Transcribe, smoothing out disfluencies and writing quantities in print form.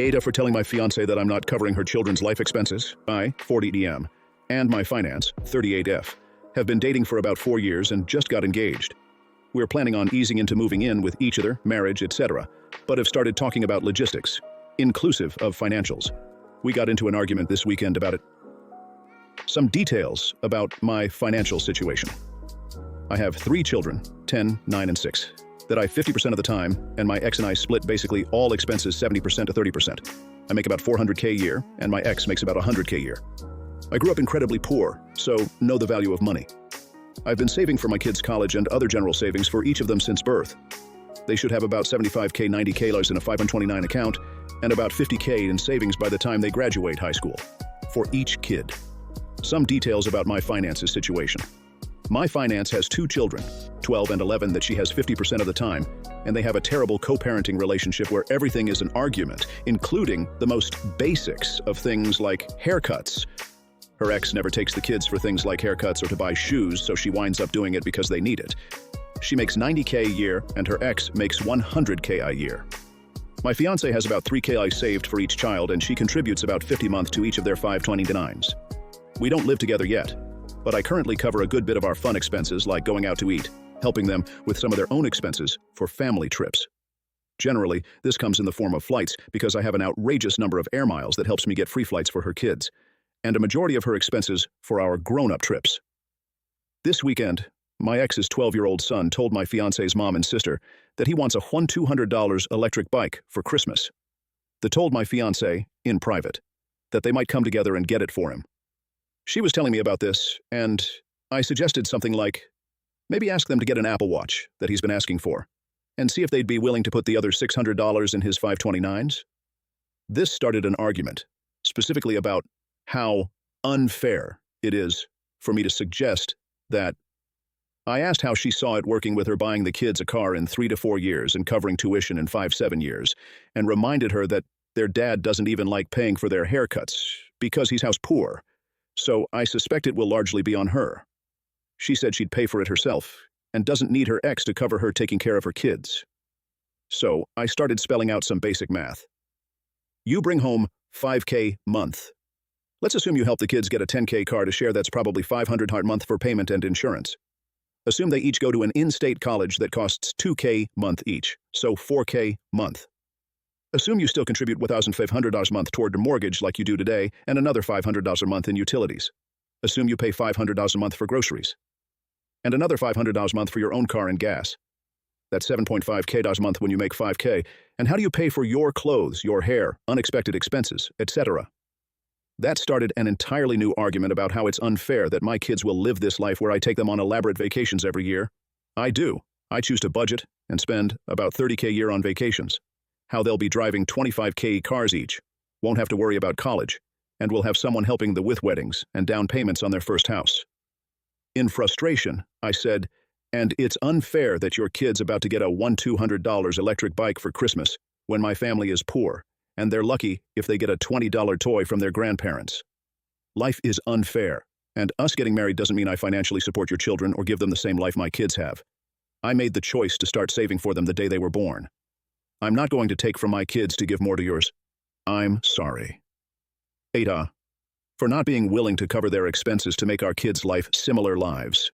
Ada for telling my fiance that I'm not covering her children's life expenses. I, 40DM, and my finance, 38F, have been dating for about 4 years and just got engaged. We're planning on easing into moving in with each other, marriage, etc., but have started talking about logistics, inclusive of financials. We got into an argument this weekend about it. Some details about my financial situation. I have 3 children, 10, 9, and 6, that I 50% of the time, and my ex and I split basically all expenses 70% to 30%. I make about $400K a year, and my ex makes about $100K a year. I grew up incredibly poor, so know the value of money. I've been saving for my kids' college and other general savings for each of them since birth. They should have about $75K, $90K in a 529 account, and about $50K in savings by the time they graduate high school. For each kid. Some details about my finances situation. My finance has 2 children, 12 and 11, that she has 50% of the time, and they have a terrible co-parenting relationship where everything is an argument, including the most basics of things like haircuts. Her ex never takes the kids for things like haircuts or to buy shoes, so she winds up doing it because they need it. She makes $90K a year, and her ex makes $100K a year. My fiance has about $3K saved for each child, and she contributes about $50 a month to each of their 529s. We don't live together yet, but I currently cover a good bit of our fun expenses like going out to eat, helping them with some of their own expenses for family trips. Generally, this comes in the form of flights because I have an outrageous number of air miles that helps me get free flights for her kids, and a majority of her expenses for our grown-up trips. This weekend, my ex's 12-year-old son told my fiance's mom and sister that he wants a $1,200 electric bike for Christmas. They told my fiance, in private, that they might come together and get it for him. She was telling me about this, and I suggested something like, maybe ask them to get an Apple Watch that he's been asking for, and see if they'd be willing to put the other $600 in his 529s. This started an argument, specifically about how unfair it is for me to suggest that. I asked how she saw it working with her buying the kids a car in 3 to 4 years and covering tuition in 5-7 years, and reminded her that their dad doesn't even like paying for their haircuts because he's house poor. So I suspect it will largely be on her. She said she'd pay for it herself and doesn't need her ex to cover her taking care of her kids. So I started spelling out some basic math. You bring home $5K month. Let's assume you help the kids get a $10K car to share. That's probably $500 a month for payment and insurance. Assume they each go to an in-state college that costs $2K month each, so $4K month. Assume you still contribute $1,500 a month toward your mortgage like you do today, and another $500 a month in utilities. Assume you pay $500 a month for groceries, and another $500 a month for your own car and gas. That's $7.5K a month when you make $5K. And how do you pay for your clothes, your hair, unexpected expenses, etc.? That started an entirely new argument about how it's unfair that my kids will live this life where I take them on elaborate vacations every year. I do. I choose to budget and spend about $30K a year on vacations. How they'll be driving 25K cars each, won't have to worry about college, and will have someone helping them with weddings and down payments on their first house. In frustration, I said, and it's unfair that your kid's about to get a $1,200 electric bike for Christmas when my family is poor, and they're lucky if they get a $20 toy from their grandparents. Life is unfair, and us getting married doesn't mean I financially support your children or give them the same life my kids have. I made the choice to start saving for them the day they were born. I'm not going to take from my kids to give more to yours. I'm sorry. Ada, for not being willing to cover their expenses to make our kids' life similar lives.